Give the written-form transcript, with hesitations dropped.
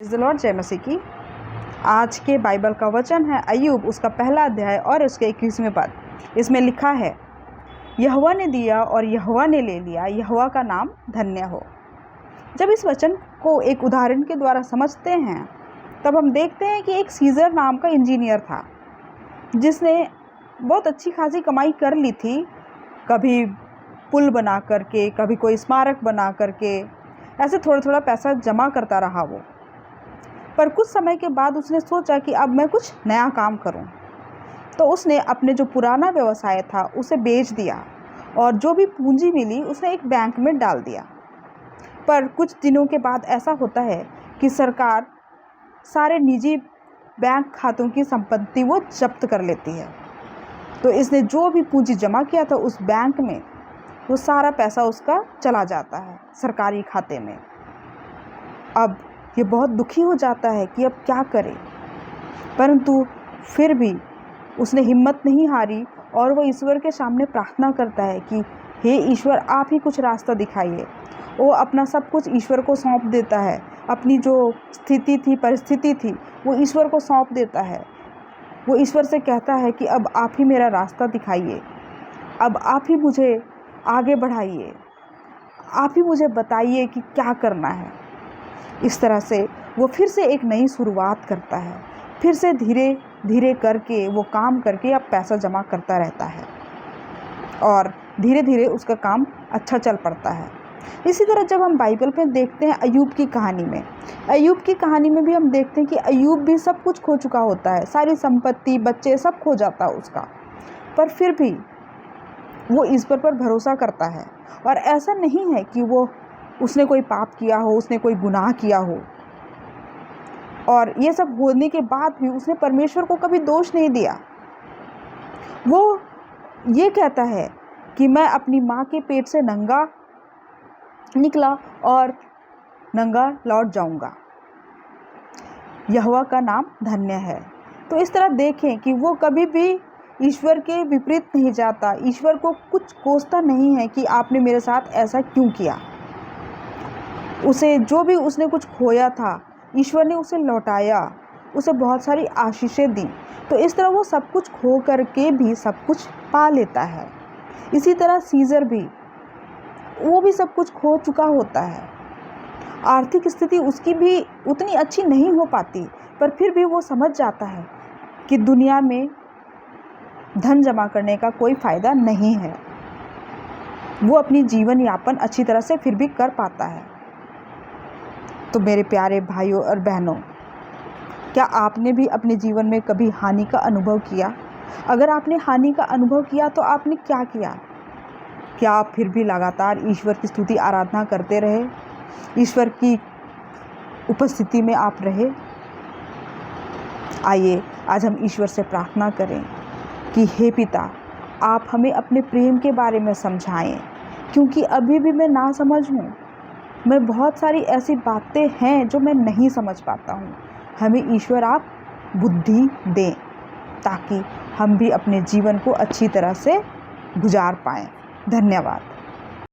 Praise the Lord, जय मसीह की। आज के बाइबल का वचन है अय्यूब, उसका पहला अध्याय और उसके 21वें पद। इसमें लिखा है, यहोवा ने दिया और यहोवा ने ले लिया, यहोवा का नाम धन्य हो। जब इस वचन को एक उदाहरण के द्वारा समझते हैं तब हम देखते हैं कि एक सीजर नाम का इंजीनियर था जिसने बहुत अच्छी खासी कमाई कर ली थी। कभी पुल बना करके, कभी कोई स्मारक बना करके, ऐसे थोड़ा थोड़ा पैसा जमा करता रहा वो। पर कुछ समय के बाद उसने सोचा कि अब मैं कुछ नया काम करूं। तो उसने अपने जो पुराना व्यवसाय था उसे बेच दिया और जो भी पूंजी मिली उसे एक बैंक में डाल दिया। पर कुछ दिनों के बाद ऐसा होता है कि सरकार सारे निजी बैंक खातों की संपत्ति वो जब्त कर लेती है। तो इसने जो भी पूंजी जमा किया था उस बैंक में, वो सारा पैसा उसका चला जाता है सरकारी खाते में। अब ये बहुत दुखी हो जाता है कि अब क्या करे, परंतु फिर भी उसने हिम्मत नहीं हारी और वो ईश्वर के सामने प्रार्थना करता है कि हे ईश्वर, आप ही कुछ रास्ता दिखाइए। वो अपना सब कुछ ईश्वर को सौंप देता है, अपनी जो स्थिति थी, परिस्थिति थी, वो ईश्वर को सौंप देता है। वो ईश्वर से कहता है कि अब आप ही मेरा रास्ता दिखाइए, अब आप ही मुझे आगे बढ़ाइए, आप ही मुझे बताइए कि क्या करना है। इस तरह से वो फिर से एक नई शुरुआत करता है, फिर से धीरे धीरे करके वो काम करके अब पैसा जमा करता रहता है और धीरे धीरे उसका काम अच्छा चल पड़ता है। इसी तरह जब हम बाइबल में देखते हैं अय्यूब की कहानी में भी हम देखते हैं कि अय्यूब भी सब कुछ खो चुका होता है, सारी संपत्ति, बच्चे, सब खो जाता है उसका। पर फिर भी वो ईश्वर पर भरोसा करता है और ऐसा नहीं है कि उसने कोई पाप किया हो, उसने कोई गुनाह किया हो। और ये सब होने के बाद भी उसने परमेश्वर को कभी दोष नहीं दिया। वो ये कहता है कि मैं अपनी माँ के पेट से नंगा निकला और नंगा लौट जाऊंगा, यहोवा का नाम धन्य है। तो इस तरह देखें कि वो कभी भी ईश्वर के विपरीत नहीं जाता, ईश्वर को कुछ कोसता नहीं है कि आपने मेरे साथ ऐसा क्यों किया। उसे जो भी उसने कुछ खोया था, ईश्वर ने उसे लौटाया, उसे बहुत सारी आशीषें दी। तो इस तरह वो सब कुछ खो करके भी सब कुछ पा लेता है। इसी तरह सीजर भी, वो भी सब कुछ खो चुका होता है, आर्थिक स्थिति उसकी भी उतनी अच्छी नहीं हो पाती, पर फिर भी वो समझ जाता है कि दुनिया में धन जमा करने का कोई फ़ायदा नहीं है। वो अपनी जीवन यापन अच्छी तरह से फिर भी कर पाता है। तो मेरे प्यारे भाइयों और बहनों, क्या आपने भी अपने जीवन में कभी हानि का अनुभव किया? अगर आपने हानि का अनुभव किया तो आपने क्या किया? क्या आप फिर भी लगातार ईश्वर की स्तुति आराधना करते रहे, ईश्वर की उपस्थिति में आप रहे? आइए आज हम ईश्वर से प्रार्थना करें कि हे पिता, आप हमें अपने प्रेम के बारे में समझाएं, क्योंकि अभी भी मैं ना समझ हूँ। मैं बहुत सारी ऐसी बातें हैं जो मैं नहीं समझ पाता हूँ। हमें ईश्वर आप बुद्धि दें ताकि हम भी अपने जीवन को अच्छी तरह से गुजार पाएं। धन्यवाद।